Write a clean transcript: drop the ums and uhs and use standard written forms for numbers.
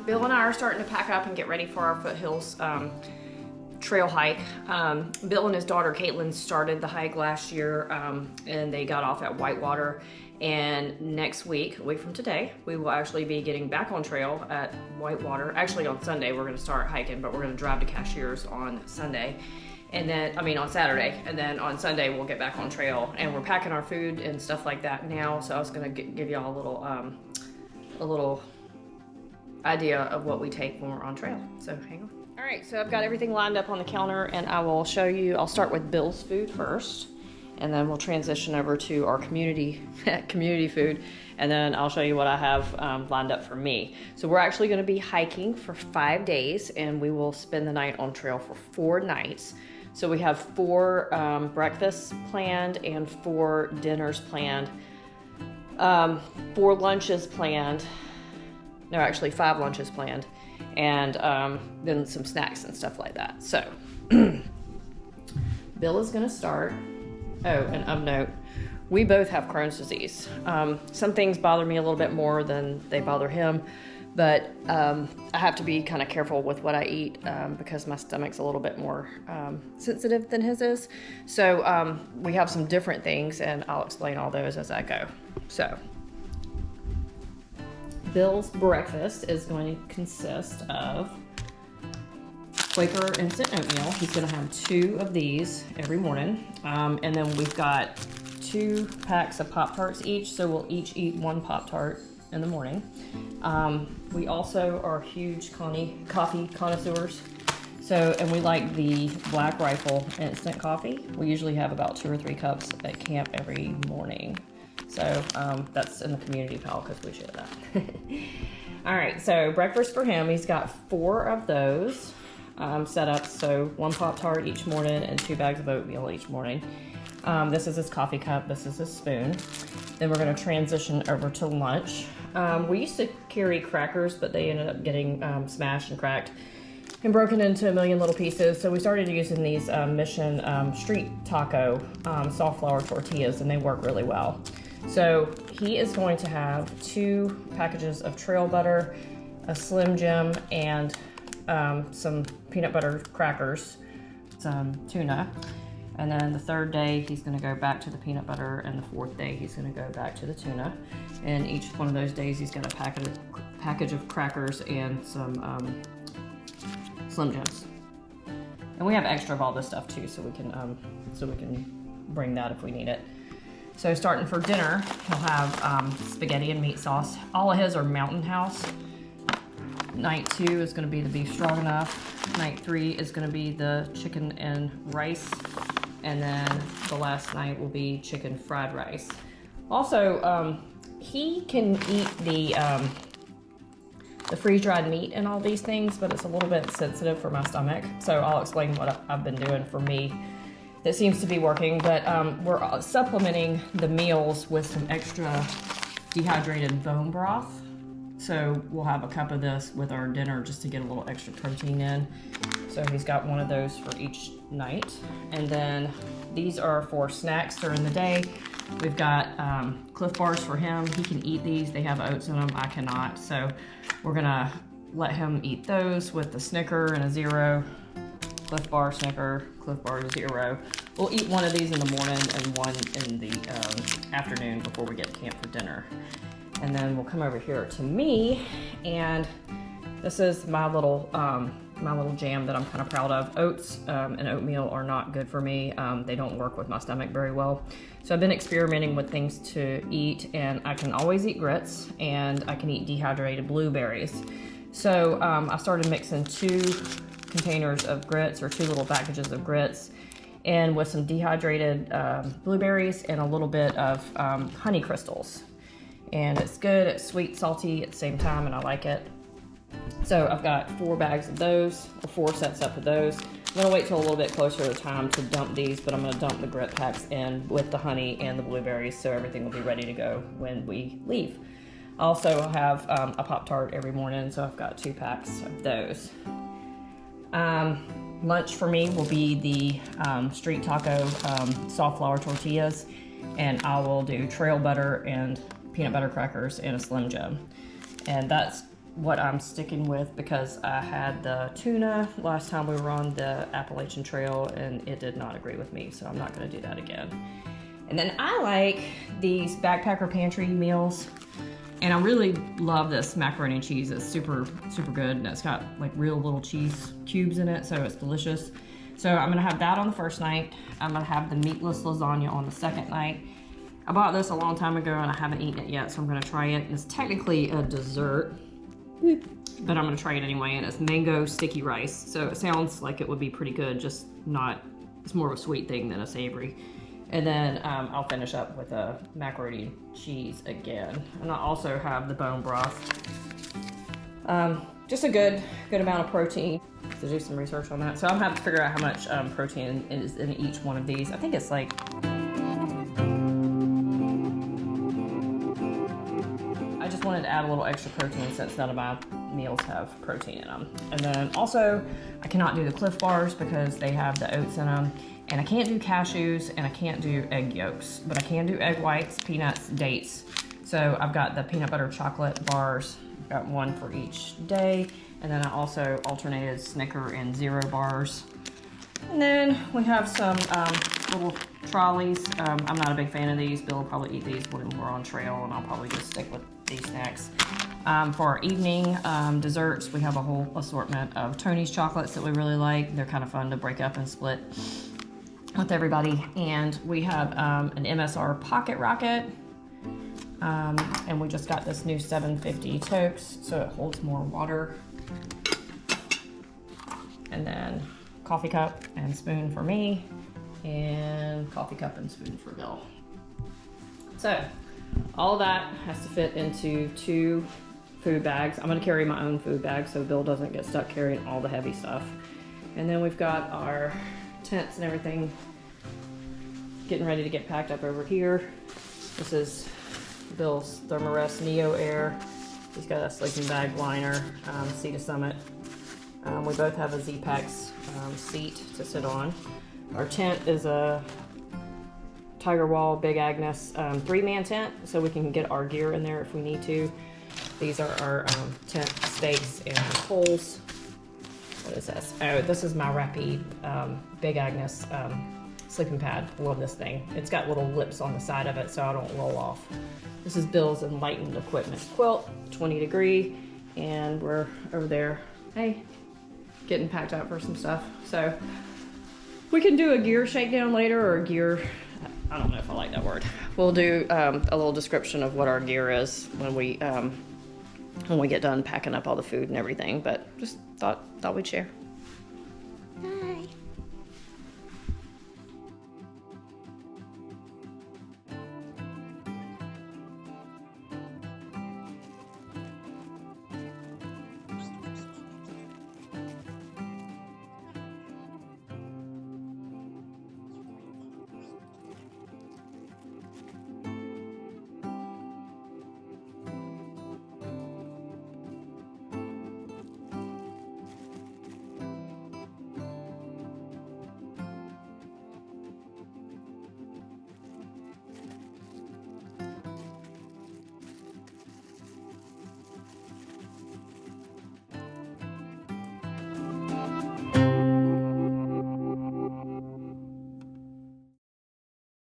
Bill and I are starting to pack up and get ready for our Foothills Trail hike. Bill and his daughter Kaitlin started the hike last year, and they got off at Whitewater. And next week, a week from today, we will actually be getting back on trail at Whitewater. Actually, on Sunday, we're going to start hiking, but we're going to drive to Cashiers on Sunday. And then, on Saturday, and then on Sunday we'll get back on trail, and we're packing our food and stuff like that now. So I was gonna give y'all a little idea of what we take when we're on trail. So hang on. All right, so I've got everything lined up on the counter, and I will show you. I'll start with Bill's food first, and then we'll transition over to our community food, and then I'll show you what I have lined up for me. So we're actually going to be hiking for 5 days, and we will spend the night on trail for 4 nights. So we have 4 breakfasts planned and 4 dinners planned, 4 lunches planned. No, actually 5 lunches planned, and then some snacks and stuff like that. So Bill is going to start. Oh, and of note, we both have Crohn's disease. Some things bother me a little bit more than they bother him, but I have to be kind of careful with what I eat because my stomach's a little bit more sensitive than his is. So we have some different things, and I'll explain all those as I go. So Bill's breakfast is going to consist of Quaker instant oatmeal. He's going to have 2 of these every morning. And then we've got 2 packs of Pop-Tarts each, so we'll each eat 1 Pop-Tart in the morning. We also are huge coffee connoisseurs. So, and we like the Black Rifle instant coffee. We usually have about 2 or 3 cups at camp every morning. So that's in the community pile because we share that. All right, so breakfast for him, he's got 4 of those set up. So 1 Pop-Tart each morning and 2 bags of oatmeal each morning. This is his coffee cup, this is his spoon. Then we're gonna transition over to lunch. We used to carry crackers, but they ended up getting smashed and cracked and broken into a million little pieces. So we started using these Mission Street Taco soft flour tortillas, and they work really well. So he is going to have 2 packages of trail butter, a Slim Jim, and some peanut butter crackers, some tuna. And then the 3rd day, he's gonna go back to the peanut butter, and the 4th day, he's gonna go back to the tuna. And each one of those days, he's got a package of crackers and some Slim Jims. And we have extra of all this stuff too, so we can bring that if we need it. So starting for dinner, he'll have spaghetti and meat sauce. All of his are Mountain House. Night 2 is going to be the beef stroganoff. Night 3 is going to be the chicken and rice. And then the last night will be chicken fried rice. Also, he can eat the freeze-dried meat and all these things, but it's a little bit sensitive for my stomach. So I'll explain what I've been doing for me that seems to be working. But we're supplementing the meals with some extra dehydrated bone broth. So we'll have a cup of this with our dinner just to get a little extra protein in. So he's got 1 of those for each night. And then these are for snacks during the day. We've got Cliff Bars for him. He can eat these. They have oats in them. I cannot. So we're gonna let him eat those with the Snicker and a Zero. Cliff Bar, Snicker, Cliff Bar, Zero. We'll eat 1 of these in the morning and 1 in the afternoon before we get to camp for dinner. And then we'll come over here to me, and this is my little jam that I'm kind of proud of. Oats and oatmeal are not good for me. They don't work with my stomach very well. So I've been experimenting with things to eat, and I can always eat grits, and I can eat dehydrated blueberries. So I started mixing 2 containers of grits, or 2 little packages of grits, and with some dehydrated blueberries and a little bit of honey crystals. And it's good, it's sweet, salty at the same time, and I like it. So I've got 4 bags of those, or 4 sets up of those. I'm gonna wait till a little bit closer to time to dump these, but I'm gonna dump the grit packs in with the honey and the blueberries, so everything will be ready to go when we leave. I also have a Pop-Tart every morning, so I've got 2 packs of those. Lunch for me will be the Street Taco soft flour tortillas, and I will do trail butter and peanut butter crackers and a Slim Jim. And that's what I'm sticking with because I had the tuna last time we were on the Appalachian Trail and it did not agree with me, so I'm not gonna do that again. And then I like these backpacker pantry meals, and I really love this macaroni and cheese. It's super, super good, and it's got like real little cheese cubes in it, so it's delicious. So I'm gonna have that on the first night. I'm gonna have the meatless lasagna on the second night. I bought this a long time ago and I haven't eaten it yet, so I'm gonna try it. It's technically a dessert, but I'm gonna try it anyway, and it's mango sticky rice. So it sounds like it would be pretty good, just not, it's more of a sweet thing than a savory. And then I'll finish up with a macaroni and cheese again. And I also have the bone broth. Just a good amount of protein. To do some research on that. So I'm gonna have to figure out how much protein is in each one of these. I think it's like, I just wanted to add a little extra protein since none of my meals have protein in them. And then also, I cannot do the Cliff Bars because they have the oats in them. And I can't do cashews and I can't do egg yolks, but I can do egg whites, peanuts, dates. So I've got the peanut butter chocolate bars. I've got one for each day. And then I also alternated Snicker and Zero bars. And then we have some little trolleys. I'm not a big fan of these. Bill will probably eat these when we're on trail, and I'll probably just stick with these snacks. For our evening desserts, we have a whole assortment of Tony's chocolates that we really like. They're kind of fun to break up and split with everybody. And we have an MSR Pocket Rocket. And we just got this new 750 totes, so it holds more water. And then coffee cup and spoon for me, and coffee cup and spoon for Bill. So all of that has to fit into 2 food bags. I'm gonna carry my own food bag so Bill doesn't get stuck carrying all the heavy stuff. And then we've got our tents and everything getting ready to get packed up over here. This is Bill's Thermarest Neo Air. He's got a sleeping bag liner, Sea to Summit. We both have a Z-Pax seat to sit on. Our tent is a Tiger Wall Big Agnes 3-man tent, so we can get our gear in there if we need to. These are our tent stakes and poles. What is this? Oh, this is my Rapide Big Agnes sleeping pad. Love this thing. It's got little lips on the side of it so I don't roll off. This is Bill's Enlightened Equipment quilt, 20 degree, and we're over there, hey, getting packed up for some stuff. So we can do a gear shakedown later, or a gear, I don't know if I like that word. We'll do a little description of what our gear is when we get done packing up all the food and everything, but just thought we'd share.